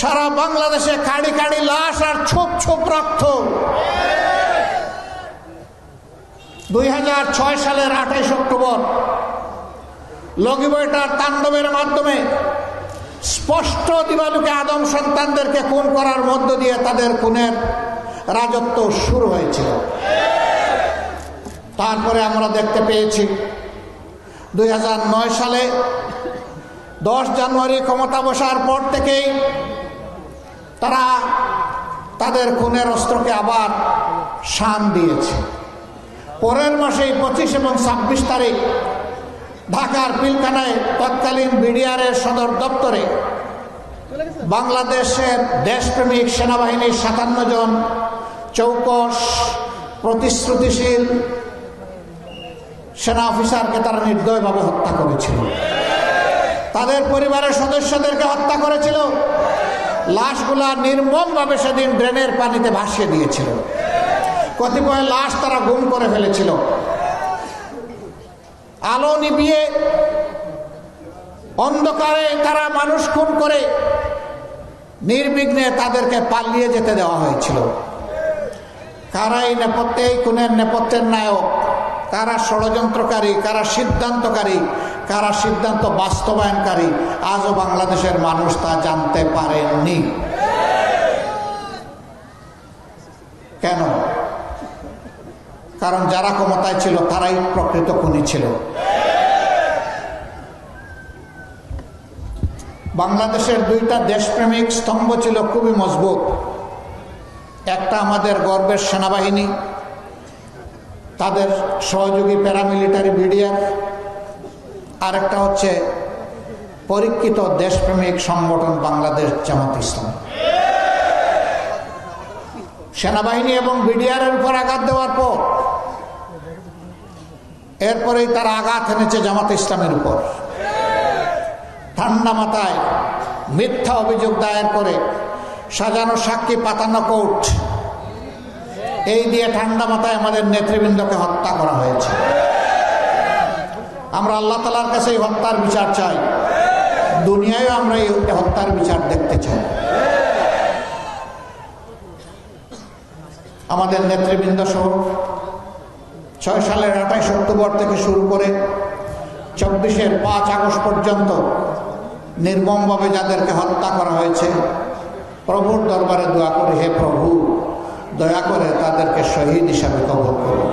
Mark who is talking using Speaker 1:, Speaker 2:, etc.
Speaker 1: সারা বাংলাদেশে কাড়ি কাড়ি লাশ আর ছোপ ছোপ রক্ত। 2006 সালের 28 অক্টোবর লগিবইটার তাণ্ডবের মাধ্যমে স্পষ্ট দিবালুকে আদম সন্তানদেরকে খুন করার মধ্য দিয়ে তাদের খুনের রাজত্ব শুরু হয়েছিল। তারপরে আমরা দেখতে পেয়েছি 2009 সালে 10 জানুয়ারি ক্ষমতা বসার পর থেকেই তারা তাদের খুনের অস্ত্রকে আবার শান দিয়েছে। পরের মাসেই 25 এবং 26 তারিখ ঢাকার পিলখানায় তৎকালীন বিডিআরের সদর দপ্তরে বাংলাদেশের দেশপ্রেমিক সেনাবাহিনীর 57 জন চৌকস প্রতিশ্রুতিশীল সেনা অফিসারকে তারা নির্দয়ভাবে হত্যা করেছিল। তাদের পরিবারের সদস্যদেরকে হত্যা করেছিল। লাশগুলা নির্মমভাবে সেদিন ড্রেনের পানিতে ভাসিয়ে দিয়েছিল। কতিপয় লাশ তারা গুম করে ফেলেছিল। আলো নিভিয়ে অন্ধকারে তারা মানুষ খুন করে নির্বিঘ্নে তাদেরকে পালিয়ে যেতে দেওয়া হয়েছিল। কারা এই নেপথ্যে, এই খুনের নেপথ্যের নায়ক, কারা ষড়যন্ত্রকারী, কারা সিদ্ধান্তকারী, কারা সিদ্ধান্ত বাস্তবায়নকারী, আজও বাংলাদেশের মানুষ তা জানতে পারেননি। কেন? কারণ যারা ক্ষমতায় ছিল তারাই প্রকৃত খুনি ছিল। বাংলাদেশের দুইটা দেশপ্রেমিক স্তম্ভ ছিল খুবই মজবুত। একটা আমাদের গর্বের সেনাবাহিনী, তাদের সহযোগী প্যারামিলিটারি বিডিআর, আর একটা হচ্ছে পরীক্ষিত দেশপ্রেমিক সংগঠন বাংলাদেশ জামাত ইসলাম। সেনাবাহিনী এবং বিডিআরের উপর আঘাত দেওয়ার পর এরপরেই তারা আঘাত এনেছে জামাত ইসলামের উপর। ঠান্ডা মাথায় মিথ্যা অভিযোগ দায়ের করে সাজানো সাক্ষী, পাতানো কোর্ট, এই দিয়ে ঠান্ডা মাথায় আমাদের নেতৃবৃন্দকে হত্যা করা হয়েছে। আমরা আল্লাহ তাআলার কাছে এই হত্যার বিচার চাই। দুনিয়ায় আমরা এই হত্যার বিচার দেখতে চাই। আমাদের নেতৃবৃন্দ সহ 6 সালের 28 অক্টোবর থেকে শুরু করে 24-এর 5 আগস্ট পর্যন্ত নির্মমভাবে যাদেরকে হত্যা করা হয়েছে, প্রভুর দরবারে দোয়া করি, হে প্রভু দয়া করে তাদেরকে শহীদ হিসাবে কবুল করুন।